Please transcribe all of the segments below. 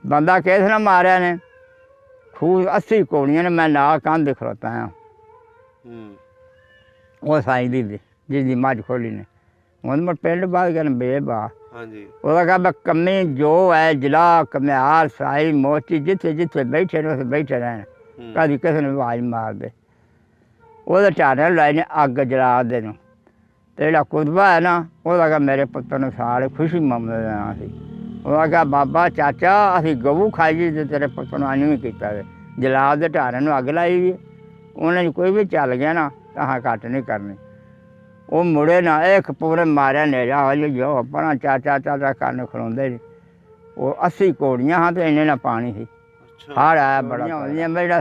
बंदा किस ने मारिया ने खूह 80 घोड़ियां ने, मैं नाल कंध खड़ोता हाँ वो साई दी जिसकी मझ खोली ने हूँ मैं पिंड बाद गया बेबा कहा कमी जो है जिला कमियार साई मोची जिथे जिथे बैठे ने बैठे रहन कभी किसी ने आवाज़ मार दे वो ढारे लाई ने अग जला दे तो कुतबा है ना वह मेरे पुत्र ने साल खुशी ममद देना सी कहा बाबा चाचा असी गऊ खाई तो तेरे पुत्र ने नहीं किया जला दे ढारे अग लाई भी उन्हें कोई भी चल गया ना तो अं घट नहीं करनी वो मुड़े ना एक पूरे मारिया नेजा हो जो अपना चाचा चाचा करने खलोंदे वो 80 घोड़ियां हाँ तो इन्हें ना पानी सी हड़ आया बड़ा जो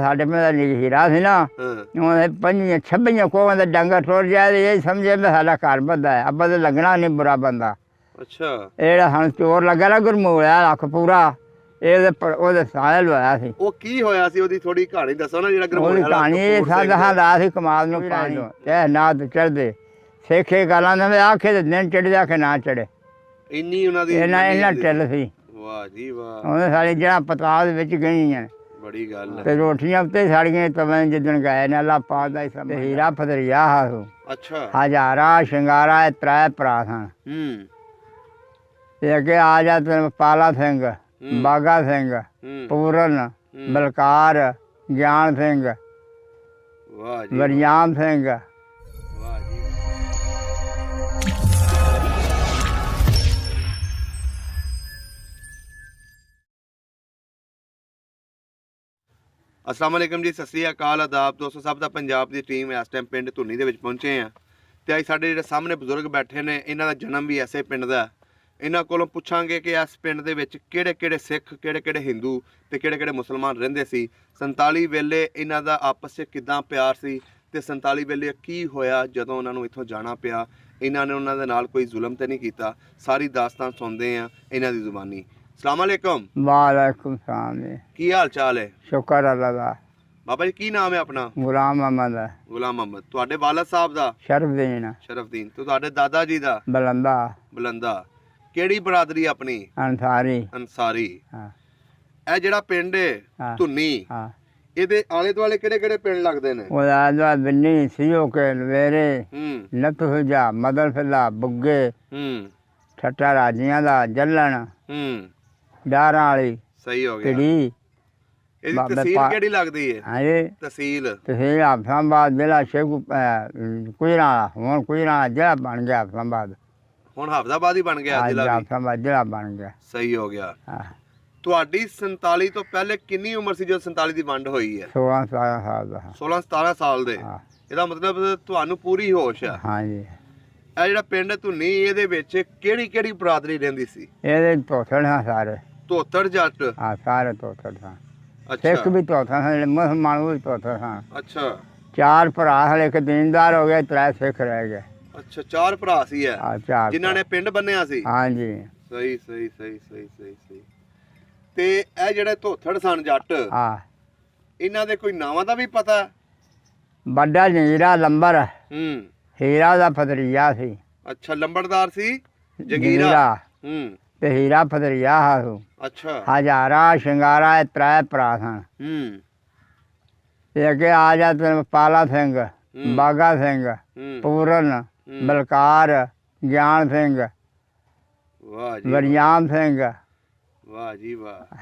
साढ़े पिंड हीरा से ना 25-26 कोह डंगर टुर जाए तो यही समझे मैं साडा घर बंदा है अब तो लगना नहीं बुरा बंदा ये सन चोर लगा ना गुरमूलिया लख पूरा साया लवाया सी कहानी दसा सी कमाल नूं पानी ना चढ़दे सेखे गल्लां ने आखे तो दिन चढ़ आखे ना चढ़े इन्ना टिल सी उन्हें सारी जड़ा पताल विच गईयां ते रोटियां उत्ते साड़ियां तवें जिदन गए ने अल्लाह पाक दा सब हीरा फदरिया हा हजारा शिंगारा त्रै भरा सन ते अगे आ जा तेन पाला सिंह बागा सिंह पूरन बलकार ज्ञान सिंह वरयाम सिंह अस्सलाम वालेकुम जी, सत श्री अकाल, आदाब दोस्तों। सब का पंजाब की टीम इस टाइम पिंड धुनी दे विच पहुंचे हैं तो अज साडे जिहड़े सामने बजुर्ग बैठे ने इन्हां दा जन्म भी ऐसे पिंड दा। इन्हां कोलों पुछांगे कि इस पिंड दे विच किहड़े-किहड़े सिख किहड़े-किहड़े हिंदू ते किहड़े-किहड़े मुसलमान रहिंदे सी। 47 वेले इन्हां दा आपस च किदां प्यार सी ते 47 वेले की होया जदों उन्हां नूं इत्थों जाना पिया। इन्हां ने उन्हां दे नाल कोई जुल्म ते नहीं कीता। सारी दास्तान सुनदे आ इन्हां दी जुबानी। अस्सलाम वालेकुम। वालेकुम सलाम। की हाल चाल है? शुक्र अल्लाह दा। बाबा जी की नाम है अपना? गुलाम अहमद। गुलाम अहमद। तुहाडे वालिद साहब दा? शरफदीन। शरफदीन। तो तुहाडे दादा जी दा? बलंदा। बलंदा। केड़ी बरादरी अपनी? अंसारी। अंसारी। हां। ए जेड़ा पिंड है धुनी, हां, इहदे आले दुआले किहड़े-किहड़े पिंड लगदे ने? ओ आला बिन्नी सीओ के लवेरे नतहुजा मदरफिला बुग्गे ठट्टा राजियां दा जल्लन डारा वाली। सही हो गया। किड़ी तहसील केड़ी लगदी है? हां जी तहसील हाफिजाबाद जिला शेखू कुजराला हुण कुजराला जिला बन गया हाफिजाबाद। हुण हाफिजाबाद ही बन गया जिला? हाफिजाबाद जिला बन गया। सही हो गया। तुहाडी 47 तो पहले कितनी उम्र सी जब 47 दी वंड होई है? 16-17 साल दा। 16-17 साल दे। ਇਹਦਾ मतलब ਤੁਹਾਨੂੰ ਪੂਰੀ ਹੋਸ਼ ਆ? ਹਾਂ ਜੀ। ਇਹ ਜਿਹੜਾ ਪਿੰਡ ਧੁਨੀ ਇਹਦੇ ਵਿੱਚ ਕਿਹੜੀ ਕਿਹੜੀ ਬਰਾਦਰੀ ਰਹਿੰਦੀ ਸੀ? ਇਹਦੇ ਧੋਥੜ ਹਾਂ ਸਾਰੇ। ਧੋਥੜ ਜੱਟ? ਹਾਂ ਸਾਰੇ ਧੋਥੜ ਹਾਂ। ਅੱਛਾ। ਸਿੱਖ ਵੀ ਧੋਥੜ ਹਾਂ, ਮੁਸਲਮਾਨ ਵੀ ਧੋਥੜ ਹਾਂ। ਅੱਛਾ। 4 ਭਰਾ ਹਲੇ ਇੱਕ ਦੀਨਦਾਰ ਹੋ ਗਿਆ, 3 ਸਿੱਖ ਰਹਿ ਗਏ। ਅੱਛਾ 4 ਭਰਾ ਸੀ ਇਹ? ਹਾਂ 4 ਜਿਨ੍ਹਾਂ ਨੇ ਪਿੰਡ ਬੰਨਿਆ ਸੀ? ਹਾਂ ਜੀ। ਸਹੀ ਸਹੀ ਸਹੀ ਸਹੀ ਸਹੀ ਸਹੀ। ਤੇ ਇਹ ਜਿਹੜੇ ਧੋਥੜ ਸਨ ਜੱਟ, ਹਾਂ, ਇਹਨਾਂ ਦੇ ਕੋਈ ਨਾਵਾਂ ਦਾ ਵੀ ਪਤਾ? ਵੱਡਾ ਜੰਗੀਰਾ ਲੰਬਰ ਹੀਰਾ ਦਾ ਫਦਰੀਆ ਸੀ। ਅੱਛਾ ਲੰਬੜਦਾਰ ਸੀ ਜੰਗੀਰਾ। ਤੇ ਹੀਰਾ ਫਦਰੀਆ ਹਾਂ। ਅੱਛਾ। ਹਜ਼ਾਰਾ ਸ਼ਿੰਗਾਰਾ 3 ਭਰਾ ਸਨ। ਤੇ ਅੱਗੇ ਆ ਜਾ ਤੇ ਪਾਲਾ ਸਿੰਘ ਬਾਗਾ ਸਿੰਘ ਪੂਰਨ ਬਲਕਾਰ ਗਿਆਨ ਸਿੰਘ ਵਾਹ ਜੀ ਵਰਯਾਮ ਸਿੰਘ। ਵਾਹ ਜੀ ਵਾਹ,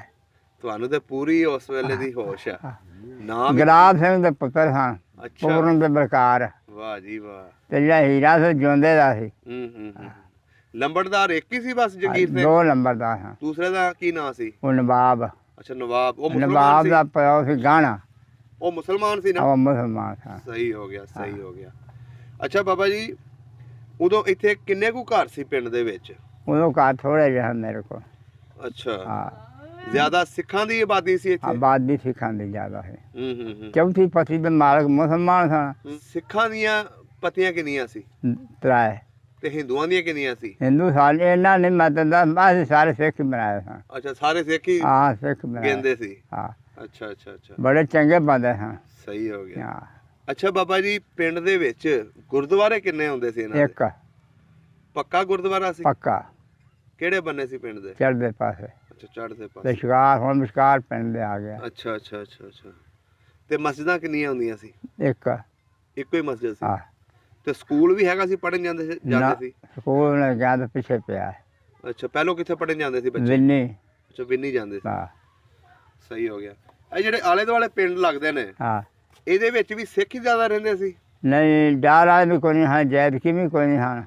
ਤੁਹਾਨੂੰ ਤੇ ਪੂਰੀ ਉਸ ਵੇਲੇ ਦੀ ਹੋਸ਼ ਆ। ਨਾਮ ਗੁਲਾਬ ਸਿੰਘ ਦੇ ਪੁੱਤਰ ਸਨ। ਅੱਛਾ। ਪੂਰਨ ਤੇ ਬਲਕਾਰ। ਵਾਹ ਜੀ ਵਾਹ। ਤੇ ਜਿਹੜਾ ਹੀਰਾ ਸੀ ਜਿਉਂਦੇ ਦਾ ਸੀ। ਲੰਬੜਦਾਰ ਇੱਕ ਹੀ ਸੀ ਬਸ ਜੰਗੀਰ ਸਿੰਘ? 2 ਲੰਬੜਦਾਰ ਹਾਂ। ਦੂਸਰੇ ਦਾ ਕੀ ਨਾਂ ਸੀ? ਉਹ ਨਵਾਬ। ਅੱਛਾ ਨਵਾਬ। ਉਹ ਮੁਸਲਮਾਨ ਨਵਾਬ ਦਾ ਪਿਓ ਸੀ ਗਾਣਾ। ਉਹ ਮੁਸਲਮਾਨ ਸੀ ਨਾ? ਉਹ ਮੁਸਲਮਾਨ ਸੀ। ਸਹੀ ਹੋ ਗਿਆ ਸਹੀ ਹੋ ਗਿਆ। ਅੱਛਾ ਬਾਬਾ ਜੀ ਉਦੋਂ ਇੱਥੇ ਕਿੰਨੇ ਕੁ ਘਰ ਸੀ ਪਿੰਡ ਦੇ ਵਿੱਚ? ਉਦੋਂ ਘਰ ਥੋੜੇ ਜਿਹੇ ਮੇਰੇ ਕੋਲ। ਅੱਛਾ। ਹਾਂ ਜ਼ਿਆਦਾ ਸਿੱਖਾਂ ਦੀ ਆਬਾਦੀ ਸੀ ਇੱਥੇ? ਆਬਾਦੀ ਸਿੱਖਾਂ ਦੀ ਜ਼ਿਆਦਾ ਹੈ। ਚੌਥੀ ਪਤੀ ਦੇ ਮਾਲਕ ਮੁਸਲਮਾਨ ਸਨ। ਸਿੱਖਾਂ ਦੀਆਂ ਪਤੀਆਂ ਕਿੰਨੀਆਂ ਸੀ? 3। ਤੇ ਹਿੰਦੂਆਂ ਦੀਆਂ ਕਿੰਨੀਆਂ ਸੀ? ਹਿੰਦੂ ਸਾਰੇ ਇਹਨਾਂ ਨੇ ਮਤਲਬ ਅਸੀਂ ਸਾਰੇ ਸਿੱਖ ਬਣਾਏ ਸਨ। ਅੱਛਾ ਸਾਰੇ ਸਿੱਖ ਹੀ? ਹਾਂ ਸਿੱਖ ਬਣਾਏ ਕਹਿੰਦੇ ਸੀ। ਹਾਂ। ਅੱਛਾ ਅੱਛਾ ਅੱਛਾ। ਬੜੇ ਚੰਗੇ ਬੰਦੇ ਸਨ। ਸਹੀ ਹੋ ਗਿਆ। ਹਾਂ। ਅੱਛਾ ਬਾਬਾ ਜੀ ਪਿੰਡ ਦੇ ਵਿੱਚ ਗੁਰਦੁਆਰੇ ਕਿੰਨੇ ਹੁੰਦੇ ਸੀ ਇਹਨਾਂ ਦੇ? 1 ਪੱਕਾ ਗੁਰਦੁਆਰਾ ਸੀ? ਪੱਕਾ। ਕਿਹੜੇ ਬੰਨੇ ਸੀ ਪਿੰਡ ਦੇ? ਚੜ੍ਹਦੇ ਪਾਸੇ। ਅੱਛਾ ਚੜ੍ਹਦੇ ਤੇ ਪਾਸੇ। ਸ਼ਿਕਾਰ ਹੁਣ ਵਿਸ਼ਕਾਰ ਪਿੰਡ ਦੇ ਆ ਗਿਆ ਅੱਛਾ ਅੱਛਾ ਅੱਛਾ ਅੱਛਾ। ਤੇ ਮਸਜਿਦਾਂ ਕਿੰਨੀਆਂ ਹੁੰਦੀਆਂ ਸੀ? ਇੱਕ। ਇੱਕੋ ਹੀ ਮਸਜਿਦ ਸੀ? ਹਾਂ। ਤੇ ਸਕੂਲ ਵੀ ਹੈਗਾ ਸੀ, ਪੜ੍ਹਨ ਜਾਂਦੇ ਨਾ ਸੀ? ਸਕੂਲ ਨੇ ਗਿਆ ਤਾਂ ਪਿੱਛੇ ਪਿਆ ਅੱਛਾ, ਪਹਿਲੋਂ ਕਿੱਥੇ ਪੜ੍ਹਨ ਜਾਂਦੇ ਸੀ ਬੱਚੇ? ਵਿੰਨੀ। ਅੱਛਾ ਵਿੰਨੀ ਜਾਂਦੇ ਸੀ। ਹਾਂ ਸਹੀ ਹੋ ਗਿਆ। ਇਹ ਜਿਹੜੇ ਆਲੇ ਦੁਆਲੇ ਪਿੰਡ ਲੱਗਦੇ ਨੇ, ਹਾਂ। ਇਹਦੇ ਵਿੱਚ ਵੀ ਸਿੱਖ ਹੀ ਜ਼ਿਆਦਾ ਰਹਿੰਦੇ ਸੀ? ਨਹੀਂ ਡਾਰ ਵਾਲੇ ਵੀ ਕੋਈ ਨਹੀਂ ਹਨ, ਜੈਦਕੀ ਵੀ ਕੋਈ ਨਹੀਂ ਹਨ,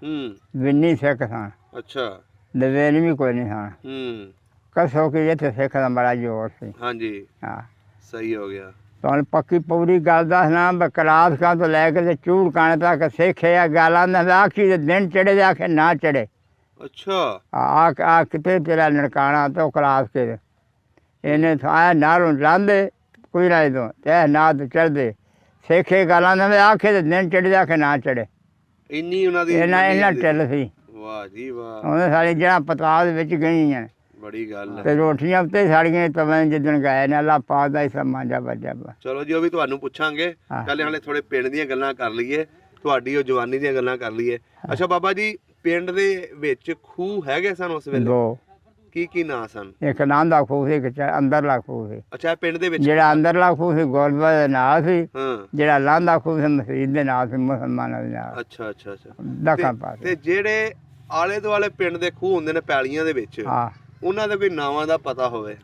ਵਿੰਨੀ ਸਿੱਖ ਸਨ। ਅੱਛਾ। ਦਵੇਲੀ ਵੀ ਕੋਈ ਨਹੀਂ ਹਨ। ਕਸੋ ਕਿ ਇੱਥੇ ਸਿੱਖ ਦਾ ਬੜਾ ਜ਼ੋਰ ਸੀ। ਹਾਂਜੀ। ਹਾਂ ਸਹੀ ਹੋ ਗਿਆ। ਤੁਹਾਨੂੰ ਪੱਕੀ ਪੂਰੀ ਗੱਲ ਦੱਸਣਾ, ਕਲਾਸ ਕਾਂ ਤੋਂ ਲੈ ਕੇ ਤੇ ਚੂੜ ਕਾਣੇ ਤੱਕ ਸਿੱਖੇ ਆ ਗਾਲਾਂ ਦਾ ਆਖੀ ਦੇ ਦਿਨ ਚੜੇ ਦੇ ਆਖੇ ਨਾ ਚੜੇ। ਅੱਛਾ। ਆ ਕਿਤੇ ਤੇਰਾ ਨਨਕਾਣਾ ਤੋਂ ਕਲਾਸ ਕੇ ਇਹਨੇ ਆਇਆ ਨਾਲੋਂ ਲਾਂਦੇ ਕੋਈ ਰਾਏ ਤੋਂ ਤੇ ਨਾ ਤੇ ਚੜਦੇ ਸਿੱਖੇ ਗਾਲਾਂ ਦਾ ਆਖੇ ਦੇ ਦਿਨ ਚੜੇ ਦੇ ਆਖੇ ਨਾ ਚੜੇ। ਇੰਨੀ ਉਹਨਾਂ ਦੀ ਇਹਨਾਂ ਢਿੱਲ ਸੀ। ਵਾਹ ਜੀ ਵਾਹ। ਉਹਨੇ ਸਾਡੀ ਜਿਹੜਾ ਪਤਾਲ ਦੇ ਵਿੱਚ ਗਈਆਂ ਬੜੀ ਗੱਲ ਹੈ। ਤੇ ਰੋਟੀਆਂ ਉੱਤੇ ਸਾੜੀਆਂ ਤਵੇਂ ਜਿੱਦਣ ਗਏ ਨੇ ਅੱਲਾ ਪਾਕ ਦਾ ਹਿੱਸਾ ਮਾਂਜਾ ਵੱਜਾ। ਚਲੋ ਜੀ ਉਹ ਵੀ ਤੁਹਾਨੂੰ ਪੁੱਛਾਂਗੇ, ਪਹਿਲੇ ਹਾਲੇ ਥੋੜੇ ਪਿੰਡ ਦੀਆਂ ਗੱਲਾਂ ਕਰ ਲਈਏ, ਤੁਹਾਡੀ ਉਹ ਜਵਾਨੀ ਦੀਆਂ ਗੱਲਾਂ ਕਰ ਲਈਏ। ਅੱਛਾ ਬਾਬਾ ਜੀ, ਪਿੰਡ ਦੇ ਵਿੱਚ ਖੂਹ ਹੈਗੇ ਸਨ ਉਸ ਵੇਲੇ? ਦੋ। ਕੀ ਨਾਂ ਸਨ? ਇੱਕ ਨਾਂਦਾ ਖੂਹ ਸੀ, ਇੱਕ ਅੰਦਰਲਾ ਖੂਹ ਸੀ। ਅੱਛਾ ਪਿੰਡ ਦੇ ਵਿੱਚ ਜਿਹੜਾ ਅੰਦਰਲਾ ਖੂਹ ਸੀ ਗੁਰਦੁਆਰੇ ਦੇ ਨਾਲ ਸੀ, ਹਾਂ। ਜਿਹੜਾ ਲਾਂਦਾ ਖੂਹ ਸੀ ਮਸਜਿਦ ਦੇ ਨਾਲ ਸੀ, ਮੁਸਲਮਾਨਾਂ ਦੇ ਨਾਲ। ਅੱਛਾ ਅੱਛਾ ਅੱਛਾ। ਦੱਖਣ ਪਾਸੇ। ਤੇ ਜਿਹੜੇ ਆਲੇ ਦੁਆਲੇ ਪਿੰਡ ਦੇ ਖੂਹ ਹੁੰਦੇ ਨੇ ਪੈਲੀਆਂ ਦੇ ਵਿੱਚ, ਹਾਂ ਉਹਨਾਂ ਦੇ ਕੋਈ ਨਾਵਾਂ ਦਾ ਪਤਾ ਹੋਵੇ?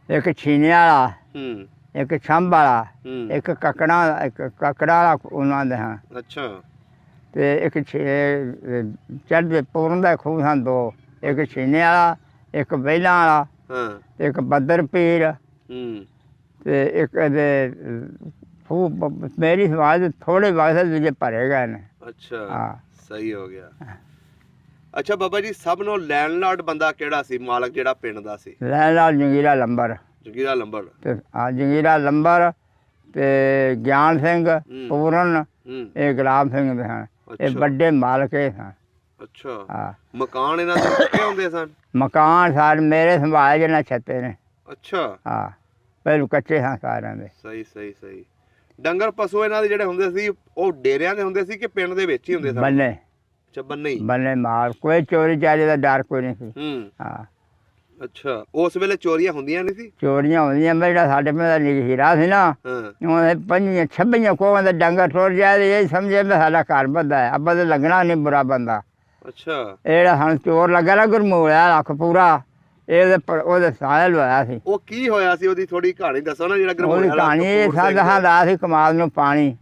ਇੱਕ ਛੀਨੇ ਵਾਲਾ, ਇੱਕ ਛੰਭ ਵਾਲਾ, ਇੱਕ ਕੱਕੜਾ ਵਾਲਾ ਉਹਨਾਂ ਦੇ ਹਾਂ। ਅੱਛਾ। ਤੇ ਇੱਕ ਚੜ੍ਹਦੇ ਪੂਰਨ ਦਾ ਖੂਹ ਸਨ ਦੋ, ਇੱਕ ਛੀਨੇ ਵਾਲਾ, ਇੱਕ ਬਹਿਲਾਂ ਵਾਲਾ, ਹਾਂ, ਇੱਕ ਬੱਦਰ ਪੀਰ, ਤੇ ਇੱਕ ਇਹਦੇ ਖੂਹ ਮੇਰੀ ਸਵਾਲ ਥੋੜੇ ਵਕਤ ਦੂਜੇ ਭਰੇ ਗਏ ਨੇ। ਅੱਛਾ। ਹਾਂ ਸਹੀ ਹੋ ਗਿਆ। ਅੱਛਾ ਬਾਬਾ ਜੀ, ਸਭ ਨੂੰ ਲੈਂਡਲਾਰਡ ਬੰਦਾ ਕਿਹੜਾ ਸੀ, ਮਾਲਕ ਜਿਹੜਾ ਪਿੰਡ ਦਾ ਸੀ? Landlord ਜੰਗੀਰਾ lumber. ਜੰਗੀਰਾ ਲੰਬਰ। ਤੇ ਹਾਂ ਜੰਗੀਰਾ ਲੰਬਰ ਤੇ ਗਿਆਨ ਸਿੰਘ ਪੂਰਨ, ਇਹ ਗੁਲਾਬ ਸਿੰਘ ਦੇ ਹਨ, ਇਹ ਵੱਡੇ ਮਾਲਕ ਇਹ ਸਨ। ਅੱਛਾ। ਹਾਂ। ਮਕਾਨ ਇਹਨਾਂ ਦੇ ਪੱਕੇ ਹੁੰਦੇ ਸਨ? ਮਕਾਨ ਸਾਰੇ ਮੇਰੇ ਸੰਭਾਲੇ ਜਿਹਨਾਂ ਛੱਤੇ ਨੇ। ਅੱਛਾ। ਹਾਂ ਪਹਿਲੂ ਕੱਚੇ ਹਾਂ ਸਾਰਿਆਂ ਦੇ। ਸਹੀ ਸਹੀ ਸਹੀ। ਡੰਗਰ ਪਸ਼ੂ ਇਹਨਾਂ ਦੇ ਜਿਹੜੇ ਹੁੰਦੇ ਸੀ ਉਹ ਡੇਰਿਆਂ ਦੇ ਹੁੰਦੇ ਸੀ ਕਿ ਪਿੰਡ ਦੇ ਵਿੱਚ ਹੀ ਹੁੰਦੇ ਸਨ? ਬੰਨੇ। ਅੱਛਾ ਬੰਨੇ ਹੀ? ਬੰਨੇ ਮਾਲ, ਕੋਈ ਚੋਰੀ ਚਾਰੀ ਦਾ ਡਰ ਕੋਈ ਨਹੀਂ ਸੀ। ਹਾਂ। ਅੱਛਾ, ਉਸ ਵੇਲੇ ਚੋਰੀਆਂ ਹੁੰਦੀਆਂ ਨਹੀਂ ਸੀ? ਚੋਰੀਆਂ ਹੁੰਦੀਆਂ, ਜਿਹੜਾ ਸਾਡੇ ਪਿੰਡ ਦਾ ਹੀਰਾ ਸੀ ਨਾ, ਉਹਨੇ 25-26 ਕੋਹਾਂ ਦਾ ਡੰਗਰ ਟੁਰ ਜਾਏ ਇਹ ਸਮਝੇ ਮੈਂ ਸਾਡਾ ਘਰ ਬੱਧਾ ਹੈ, ਅੱਬਾ ਤੇ ਲੱਗਣਾ ਨਹੀਂ ਬੁਰਾ ਬੰਦਾ। ਅੱਛਾ। ਇਹ ਜਿਹੜਾ ਸਾਨੂੰ ਚੋਰ ਲੱਗਾ ਨਾ ਗੁਰਮੂਲਿਆ ਲੱਖ ਪੂਰਾ, ਉਹਦੇ ਸਾਇਆ ਲਵਾਇਆ ਸੀ। ਉਹ ਕੀ ਹੋਇਆ ਸੀ, ਉਹਦੀ ਥੋੜੀ ਕਹਾਣੀ ਦੱਸੋ ਨਾ। ਜਿਹੜਾ ਉਹਦੀ ਕਹਾਣੀ ਇਹ ਸਾਡਾ ਸੀ ਕਮਾਲ ਨੂੰ ਪਾਣੀ,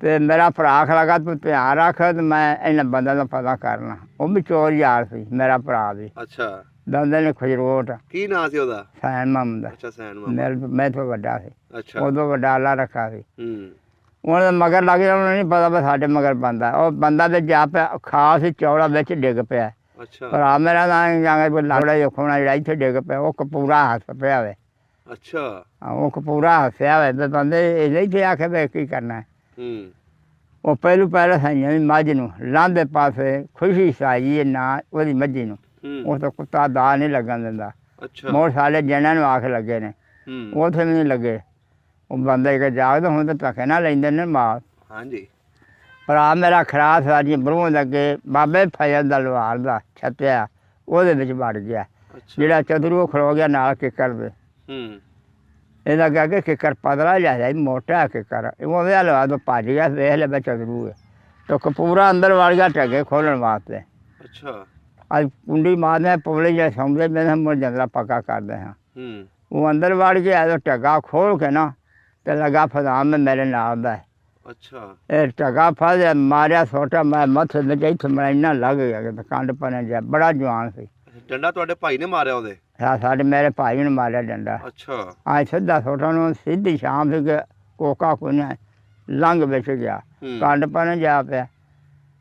ਤੇ ਮੇਰਾ ਭਰਾ ਖਲਾਗਾ ਤੂੰ ਧਿਆਨ ਰੱਖ ਤੇ ਮੈਂ ਇਹਨਾਂ ਬੰਦਿਆਂ ਦਾ ਪਤਾ ਕਰਨਾ। ਉਹ ਵੀ ਚੋਰ ਯਾਰ ਸੀ ਮੇਰਾ ਭਰਾ ਵੀ। ਅੱਛਾ। ਦੰਦੇ ਨੇ ਖਜਰੋਟ। ਕੀ ਨਾਂ ਸੀ ਉਹਦਾ? ਸੈਨ ਮੁਹੰਮਦ। ਅੱਛਾ ਸੈਨ ਮੁਹੰਮਦ। ਮੈਂ ਤੋਂ ਵੱਡਾ ਸੀ। ਅੱਛਾ। ਉਦੋਂ ਵੱਡਾ ਅੱਲਾ ਰੱਖਾ ਸੀ। ਉਹਨਾਂ ਦੇ ਮਗਰ ਲੱਗ ਗਿਆ, ਉਹਨੂੰ ਨਹੀਂ ਪਤਾ ਵੀ ਸਾਡੇ ਮਗਰ ਬੰਦਾ। ਉਹ ਬੰਦਾ ਤੇ ਜਾ ਪਿਆ, ਖਾਸ ਚੌੜਾ ਵਿੱਚ ਡਿੱਗ ਪਿਆ। ਅੱਛਾ। ਭਰਾ ਮੇਰਾ ਨਾ ਜਾਂਗੇ ਲਾੜਾ ਜੋਖਣਾ ਜਿਹੜਾ ਇੱਥੇ ਡਿੱਗ ਪਿਆ, ਉਹ ਕਪੂਰਾ ਹੱਸ ਪਿਆ ਵੇ। ਅੱਛਾ। ਉਹ ਕਪੂਰਾ ਹੱਸਿਆ ਵੇ ਤੇ ਬੰਦੇ ਇਹ ਨਹੀਂ ਤੇ ਆਖੇ ਵੇ ਕੀ ਕਰਨਾ। ਉਹ ਪਹਿਲੂ ਸਾਈਆਂ ਦੀ ਮੱਝ ਨੂੰ ਲਾਂਦੇ ਪਾਸੇ ਖੁਸ਼ੀ ਸਾਈ ਨਾ ਉਹਦੀ ਮੱਝੀ ਨੂੰ, ਉਹ ਤਾਂ ਕੁੱਤਾ ਦਾ ਨਹੀਂ ਲੱਗਣ ਦਿੰਦਾ। ਮੋੜ ਸਾਡੇ ਜਣਿਆਂ ਨੂੰ ਆਖ ਲੱਗੇ ਨੇ, ਉੱਥੇ ਵੀ ਨਹੀਂ ਲੱਗੇ। ਉਹ ਬੰਦੇ ਕੇ ਜਾਗਦੇ ਹੁਣ ਤਾਂ ਧੱਕੇ ਨਾ ਲੈਂਦੇ ਨੇ ਮਾਲ। ਹਾਂਜੀ। ਭਰਾ ਮੇਰਾ ਖਰਾਸ ਸਾਡੀ ਬਰੂਹ ਲੱਗੇ ਬਾਬੇ ਫਜ਼ਲ ਦਾ ਲਵਾਰ ਦਾ ਛੱਤਿਆ, ਉਹਦੇ ਵਿੱਚ ਵੜ ਗਿਆ। ਜਿਹੜਾ ਚਦਰੂ ਖਲੋ ਗਿਆ ਨਾਲ ਕਿੱਕਰ ਦੇ। ਇਹਦਾ ਅੱਗੇ ਅੱਗੇ ਕਿੱਕਰ ਪਤਲਾ ਜਿਹਾ ਮੋਟਾ ਕਿੱਕਰ, ਉਹਦੇ ਲਵਾ ਤੋਂ ਭੱਜ ਗਿਆ, ਵੇਖ ਲਿਆ ਚਦਰੂ ਹੈ ਤਾਂ ਕਪੂਰਾ ਅੰਦਰ ਵੜ ਗਿਆ ਢੱਗੇ ਖੋਲਣ ਵਾਸਤੇ। ਅੱਛਾ। ਅੱਜ ਕੁੰਡੀ ਮਾਰਦੇ ਪੌਲੇ ਜਿਹੇ ਸੌਂਦੇ ਮੈਂ ਮੁੜ ਜੰਦਰਾ ਪੱਕਾ ਕਰਦੇ ਹਾਂ। ਉਹ ਅੰਦਰ ਵੜ ਗਿਆ ਤਾਂ ਢੱਗਾ ਖੋਲ ਕੇ ਨਾ ਤੇ ਲਗਾ ਫਜ਼ਾਮ ਮੇਰੇ ਨਾਲ ਦਾ। ਅੱਛਾ। ਇਹ ਢੱਗਾ ਫਸ ਮਾਰਿਆ ਛੋਟਾ, ਮੈਂ ਮੱਥੇ ਵਿੱਚ ਇੱਥੇ ਮੈਂ ਇੰਨਾ ਲੱਗ ਗਿਆ ਕਿ ਕੰਡ ਪਨੇ ਜਾ, ਬੜਾ ਜਵਾਨ ਸੀ। ਡੰਡਾ ਤੁਹਾਡੇ ਭਾਈ ਨੇ ਮਾਰਿਆ ਉਹਦੇ? ਹਾਂ ਸਾਡੇ ਮੇਰੇ ਭਾਈ ਨੇ ਮਾਰਿਆ ਡੰਡਾ। ਅੱਛਾ। ਅੱਜ ਸਿੱਧਾ ਛੋਟਾ ਨੂੰ ਸਿੱਧੀ ਸ਼ਾਮ ਸੀ ਕਿ ਕੋਕਾ ਕੋਈ ਲੰਘ ਵਿੱਚ ਗਿਆ, ਕੰਡ ਪਨੇ ਜਾ ਪਿਆ।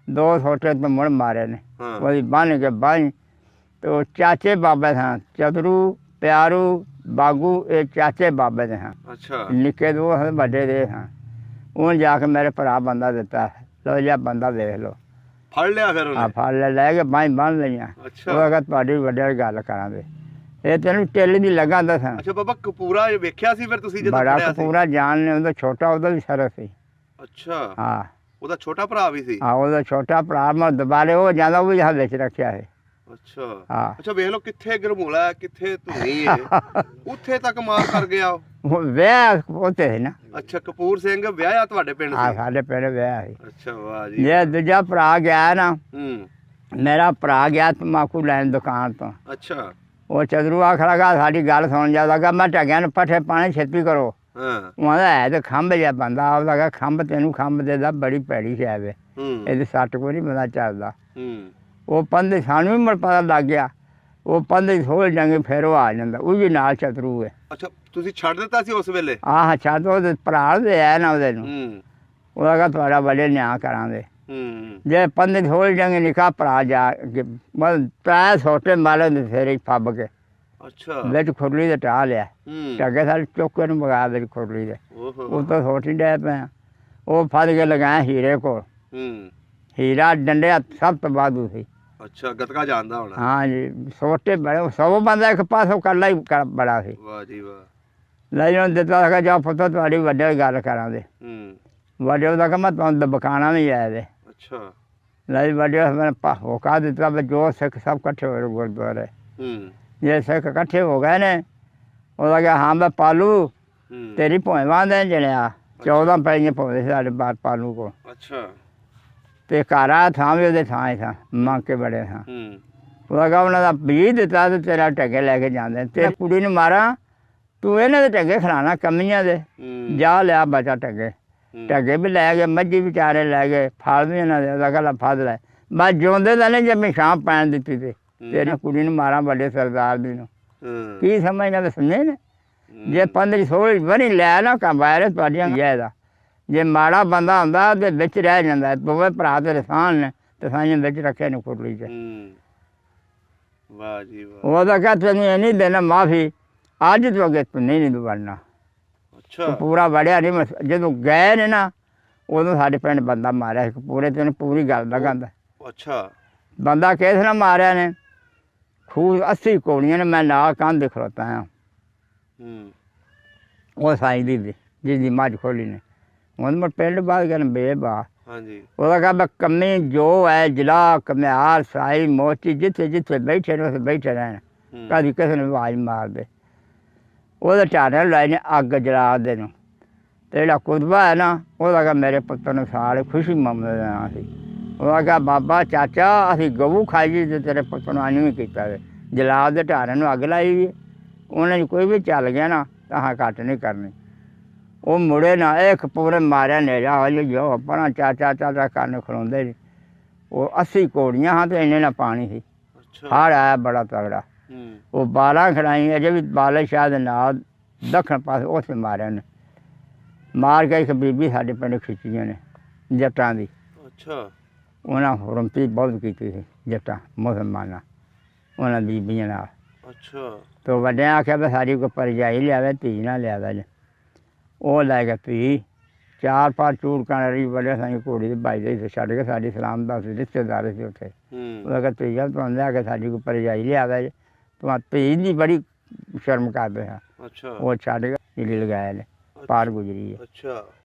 ਦੋ ਛੋਟੇ ਤੇ ਮੁੜ ਮਾਰੇ ਨੇ, ਉਹਦੀ ਬੰਨ ਕੇ ਬੰਨ ਤੇ ਉਹ ਚਾਚੇ ਬਾਬੇ ਸਨ, ਚਤਰੂ ਪਿਆਰੂ ਬਾਗੂ, ਇਹ ਚਾਚੇ ਬਾਬੇ ਦੇ ਹਾਂ। ਅੱਛਾ। ਨਿੱਕੇ ਦੋ ਵੱਡੇ ਦੇ ਹਾਂ। ਉਹਨੇ ਜਾ ਕੇ ਮੇਰੇ ਭਰਾ ਬੰਦਾ ਦਿੱਤਾ, ਲਓ ਜਿਹਾ ਬੰਦਾ ਦੇਖ ਲਓ। ਫੜ ਲਿਆ ਫਿਰ ਉਹਨੇ? ਫੜ ਲੈ ਕੇ ਬਾਂਹ ਬੰਨ ਲਈਆਂ। ਉਹ ਕਹਿੰਦਾ ਤੁਹਾਡੀ ਵੱਡੇ ਗੱਲ ਕਰਾਂਗੇ, ਇਹ ਤੈਨੂੰ ਟਿੱਲ ਦੀ ਲੱਗਾ ਦੱਸਾਂ। ਅੱਛਾ ਬਾਬਾ ਕਪੂਰਾ ਵੇਖਿਆ ਸੀ ਫਿਰ ਤੁਸੀਂ ਜਦੋਂ? ਬੜਾ ਕਪੂਰਾ ਜਾਨ ਨੇ, ਉਹਦਾ ਛੋਟਾ ਉਹਦਾ ਵੀ ਸਰਸ ਸੀ। ਅੱਛਾ। ਹਾਂ ਉਹਦਾ ਛੋਟਾ ਭਰਾ ਵੀ ਸੀ? ਹਾਂ ਉਹਦਾ ਛੋਟਾ ਭਰਾ ਮੈਂ ਦੁਬਾਰੇ ਉਹ ਜਾਂਦਾ, ਉਹ ਵੀ ਵਿੱਚ ਰੱਖਿਆ ਹੈ। ਅੱਛਾ ਹਾਂ ਅੱਛਾ ਵੇਖ ਲਓ ਕਿੱਥੇ ਗਰਮੂਲਾ ਹੈ, ਕਿੱਥੇ ਧੁਨੀ ਹੈ, ਉੱਥੇ ਤੱਕ ਮਾਰ ਕਰ ਗਿਆ ਉਹ। ਹੁਣ ਵਿਆਹ ਉੱਥੇ ਸੀ ਨਾ। ਅੱਛਾ ਕਪੂਰ ਸਿੰਘ ਵਿਆਹਿਆ ਤੁਹਾਡੇ ਪਿੰਡ ਆ ਸੀ? ਸਾਡੇ ਪਿੰਡ ਵਿਆਹ ਸੀ। ਅੱਛਾ ਵਾਹ ਜੀ ਜੇ ਦੂਜਾ ਭਰਾ ਗਿਆ ਨਾ, ਹੂੰ ਮੇਰਾ ਭਰਾ ਗਿਆ ਤੰਬਾਕੂ ਲੈਣ ਦੁਕਾਨ ਤੋਂ। ਅੱਛਾ ਉਹ ਚਦਰੂ ਆਖ ਲਗਾ ਸਾਡੀ ਗੱਲ ਸੁਣ ਜਾ ਲਗਾ, ਮੈਂ ਢੱਗਿਆਂ ਨੂੰ ਪੱਠੇ ਪਾਣੀ ਛੇਤੀ ਕਰੋ। ਹਾਂ ਉਹਦਾ ਹੈ ਤੇ ਖੰਭ ਜਿਹਾ ਬੰਦਾ ਆਪ ਲਗਾ, ਖੰਭ ਤੈਨੂੰ ਖੰਭ ਦੇਦਾ, ਬੜੀ ਭੈੜੀ ਸ਼ੈ ਵੇ, ਹੂੰ ਇਹਦੀ ਸੱਟ ਕੋਈ ਨਹੀਂ ਬੰਦਾ ਚੱਲਦਾ। ਹੂੰ ਉਹ ਪੰਦੇ ਸਾਨੂੰ ਵੀ ਮੁੜ ਪਤਾ ਲੱਗ ਗਿਆ, ਉਹ ਪੰਦੇ ਥੋੜ੍ਹੇ ਜੰਗੇ ਫਿਰ ਉਹ ਆ ਜਾਂਦਾ, ਉਹ ਵੀ ਨਾਲ ਚਤਰੂ ਹੈ। ਅੱਛਾ ਤੁਸੀਂ ਛੱਡ ਦਿੱਤਾ ਸੀ ਉਸ ਵੇਲੇ? ਆਹ ਛੱਡ ਉਹਦੇ ਭਰਾ ਦੇ ਆਇਆ ਨਾ ਉਹਦੇ ਨੂੰ, ਹੂੰ ਉਹਦਾ ਕਹਾ ਤੁਹਾਡਾ ਵੱਡੇ ਨਿਆਂ ਕਰਾਂਗੇ। ਹੂੰ ਜੇ ਪੰਦੇ ਥੋੜ੍ਹੇ ਜੰਗੇ ਨਿਕਾ ਭਰਾ ਜਾ ਕੇ ਮਤਲਬ ਤੈ ਛੋਟੇ ਮਾਲੇ ਦੇ ਫੇਰੇ ਫੱਬ ਕੇ ਅੱਛਾ ਵਿੱਚ ਖੁਰਲੀ ਦੇ ਟਾਹ ਲਿਆ, ਹੂੰ ਢੱਗੇ ਸਾਡੇ ਚੁੱਕੇ ਨੂੰ ਮਗਾ ਵਿੱਚ ਖੁਰਲੀ ਦੇ, ਓਹੋ ਉਹ ਤਾਂ ਛੋਟੀ ਡੈ ਪਿਆ। ਉਹ ਫੜ ਕੇ ਲਗਾਇਆ ਹੀਰੇ ਕੋਲ, ਹੂੰ ਹੀਰਾ ਡੰਡਿਆ ਸਭ ਤੋਂ ਵਾਧੂ ਸੀ। ਅੱਛਾ ਗਤਕਾ ਜਾਣਦਾ ਹੋਣਾ? ਹਾਂ ਜੀ ਛੋਟੇ ਬੜੇ ਸੌ ਬੰਦਾ ਇੱਕ ਪਾਸੋਂ ਇਕੱਲਾ ਹੀ ਬੜਾ ਸੀ। ਵਾਹ ਜੀ ਵਾਹ। ਲੈ ਉਹਨੂੰ ਦਿੱਤਾ ਸੀਗਾ, ਜਾ ਪੁੱਤ ਤੁਹਾਡੀ ਵੱਡੇ ਗੱਲ ਕਰਾਂਗੇ। ਹੂੰ ਵੱਡੇ ਉਹਦਾ ਕਹਿੰਦਾ ਮੈਂ ਤੁਹਾਨੂੰ ਦਬਕਾਣਾ ਵੀ ਆਇਆ ਵੇ। ਅੱਛਾ ਲੈ ਵੱਡੇ ਮੈਂ ਹੋਕਾ ਦਿੱਤਾ ਵੀ ਜੋ ਸਿੱਖ ਸਭ ਇਕੱਠੇ ਹੋਏ ਗੁਰਦੁਆਰੇ। ਹੂੰ ਜੇ ਸਿੱਖ ਇਕੱਠੇ ਹੋ ਗਏ ਨੇ, ਉਹਦਾ ਕਿਹਾ ਹਾਂ ਮੈਂ ਪਾਲੂ ਹੂੰ ਤੇਰੀ ਭੋਏ ਵਾਂਦੇ ਜਣਿਆ 14 ਪੈਲੀਆਂ ਪਾਉਂਦੇ ਸੀ ਸਾਡੇ ਬਾਹਰ ਪਾਲੂ ਕੋਲ, ਅੱਛਾ ਤੇ ਘਰ ਆ ਥਾਂ ਵੀ ਉਹਦੇ ਥਾਂ ਹੀ ਥਾਂ ਮੰਗ ਕੇ ਬੜੇ ਥਾਂ। ਹੂੰ ਉਹਦਾ ਕਹਾ ਉਹਨਾਂ ਦਾ ਬੀਜ ਦਿੱਤਾ ਤੇ ਤੇਰਾ ਢੱਗੇ ਲੈ ਕੇ ਜਾਂਦੇ, ਤੇ ਕੁੜੀ ਨੂੰ ਮਾਰਾਂ ਤੂੰ ਇਹਨਾਂ ਦੇ ਢੱਗੇ ਖਿਲਾਣਾ ਕਮੀਆਂ ਦੇ, ਹੂੰ ਜਾ ਲਿਆ ਬਚਾ ਢੱਗੇ। ਢੱਗੇ ਵੀ ਲੈ ਗਏ, ਮੱਝੀ ਵਿਚਾਰੇ ਲੈ ਗਏ, ਫਲ ਵੀ ਇਹਨਾਂ ਦੇ, ਉਹਦਾ ਕਹਿੰਦਾ ਫੜ ਲੈ। ਬਸ ਜਿਉਂਦੇ ਤਾਂ ਨਹੀਂ ਜੰਮੀ ਸ਼ਾਮ ਪੈਣ ਦਿੱਤੀ ਤੇ ਤੇਰੀ ਕੁੜੀ ਨੂੰ ਮਾਰਾਂ ਵੱਡੇ ਸਰਦਾਰ ਦੀ ਨੂੰ, ਹੂੰ ਕੀ ਸਮਝਣਾ ਤੇ ਸਮਝੇ ਨੇ। ਜੇ 15-16 ਵਰੀ ਲੈ ਨਾ ਕੰਬਾਇਰ ਤੁਹਾਡੀਆਂ ਜਾਇਦਾ, ਜੇ ਮਾੜਾ ਬੰਦਾ ਹੁੰਦਾ ਤੇ ਵਿੱਚ ਰਹਿ ਜਾਂਦਾ, ਦੋਵੇਂ ਭਰਾ ਤੇਰੇ ਸਾਹਣ ਨੇ ਤੇ ਸਾਈਆਂ ਵਿੱਚ ਰੱਖੇ ਨੇ ਕੁਰਲੀ 'ਚ। ਵਾਹ ਜੀ ਵਾਹ। ਉਹਦਾ ਕਹਾ ਤੈਨੂੰ ਇਹ ਨਹੀਂ ਦੇਣਾ ਮਾਫੀ, ਅੱਜ ਤੋਂ ਅੱਗੇ ਤੂੰ ਨਹੀਂ ਬਣਨਾ। ਅੱਛਾ ਤੂੰ ਪੂਰਾ ਵੜਿਆ ਨਹੀਂ, ਜਦੋਂ ਗਏ ਨੇ ਨਾ ਉਦੋਂ ਸਾਡੇ ਪਿੰਡ ਬੰਦਾ ਮਾਰਿਆ ਸੀ ਪੂਰੇ, ਤੈਨੂੰ ਪੂਰੀ ਗੱਲ ਦਾ ਗੰਦ। ਅੱਛਾ ਬੰਦਾ ਕਿਸ ਨਾਲ ਮਾਰਿਆ ਨੇ, ਖੂਹ 80 ਕੋੜੀਆਂ ਨੇ, ਮੈਂ ਨਾਲ ਕੰਧ ਖਲੋਤਾ ਹਾਂ। ਉਹ ਸਾਈਂ ਦੀ ਜਿਹਦੀ ਮੱਝ ਖੋਲੀ ਨੇ, ਹੁਣ ਮੈਂ ਪਿੰਡ ਬਾਅਦ ਗਿਆ ਬੇਬਾ। ਹਾਂਜੀ ਉਹਦਾ ਕਹਾ ਮੈਂ ਕੰਮੀ ਜੋ ਹੈ ਜਲਾ ਕਮਿਆਰ ਸਾਈ ਮੋਚੀ ਜਿੱਥੇ ਜਿੱਥੇ ਬੈਠੇ ਨੇ ਉੱਥੇ ਬੈਠੇ ਰਹਿਣ, ਕਦੀ ਕਿਸੇ ਨੂੰ ਆਵਾਜ਼ ਮਾਰ ਦੇ। ਉਹਦੇ ਢਾਣੇ ਲਾਏ ਨੇ ਅੱਗ ਜਲਾ ਦੇ ਨੂੰ, ਅਤੇ ਜਿਹੜਾ ਕੁਤਬਾ ਹੈ ਨਾ ਉਹਦਾ ਕਹਾ ਮੇਰੇ ਪੁੱਤਰ ਨੂੰ ਸਾਲ ਖੁਸ਼ੀ ਮੁਹੰਮਦ ਦਾ ਨਾਂ ਸੀ। ਉਹਦਾ ਕਹਾ ਬਾਬਾ ਚਾਚਾ ਅਸੀਂ ਗਊ ਖਾਈ ਤੇ ਤੇਰੇ ਪੁੱਤਰ ਨੂੰ ਨਹੀਂ ਕੀਤਾ ਵੇ, ਜਲਾਦ ਦੇ ਢਾਣੇ ਨੂੰ ਅੱਗ ਲਾਈ ਵੀ, ਉਹਨਾਂ 'ਚ ਕੋਈ ਵੀ ਚੱਲ ਗਿਆ ਨਾ ਤਾਂ ਘੱਟ ਨਹੀਂ ਕਰਨੀ। ਉਹ ਮੁੜੇ ਨਾ, ਇੱਕ ਪੂਰੇ ਮਾਰਿਆ ਨੇੜਾ ਵਾਲੀ ਜੋ ਆਪਣਾ ਚਾਚਾ ਚਾਚਾ ਕਰਨ ਖਲੋਂਦੇ ਨੇ। ਉਹ 80 ਕੋੜੀਆਂ ਹਾਂ ਤੇ ਇੰਨੇ ਨਾਲ ਪਾਣੀ ਸੀ, ਹੜ੍ਹ ਆਇਆ ਬੜਾ ਤਗੜਾ। ਉਹ ਬਾਲਾਂ ਖੜਾਈ ਅਜੇ ਵੀ ਬਾਲੇ ਸ਼ਾਹ ਦੇ ਨਾਲ ਦੱਖਣ ਪਾਸੇ ਉੱਥੇ ਮਾਰਿਆ ਨੇ, ਮਾਰ ਕੇ ਇੱਕ ਬੀਬੀ ਸਾਡੇ ਪਿੰਡ ਖਿੱਚੀਆਂ ਨੇ ਜੱਟਾਂ ਦੀ। ਅੱਛਾ ਉਹਨਾਂ ਹੁਰਮਤੀ ਬਹੁਤ ਕੀਤੀ ਸੀ ਜੱਟਾਂ ਮੁਸਲਮਾਨਾਂ, ਉਹਨਾਂ ਬੀਬੀਆਂ ਨਾਲ। ਅੱਛਾ ਤੋ ਵੱਡਿਆਂ ਆਖਿਆ ਵੀ ਸਾਡੀ ਕੋਈ ਭਰਜਾਈ ਲਿਆਵੇ, ਧੀ ਨਾ ਲਿਆਵੇ ਜੇ। ਉਹ ਲੈ ਕੇ ਧੀ 4-5 ਚੂੜਕਾਂ ਰਹੀ ਵੱਡੇ ਸਾਂ ਘੋੜੀ ਦੇ ਬਾਈ ਦੇ ਛੱਡ ਕੇ ਸਾਡੀ ਸਲਾਮ ਦਾ ਰਿਸ਼ਤੇਦਾਰ ਸੀ ਉੱਥੇ। ਉਹਦਾ ਕਿਹਾ ਧੀ ਆ ਤੁਹਾਨੂੰ ਲਿਆ ਕੇ ਸਾਡੀ ਕੋਈ ਭਰਜਾਈ ਲਿਆਵੇ ਜੇ, ਤੂੰ ਧੀ ਦੀ ਬੜੀ ਸ਼ਰਮ ਕਰਦੇ ਹਾਂ। ਅੱਛਾ ਉਹ ਛੱਡ ਕੇ ਜਿਹੜੀ ਲਗਾਇਆ ਨੇ ਪਾਰ ਗੁਜ਼ਰੀ ਹੈ। ਅੱਛਾ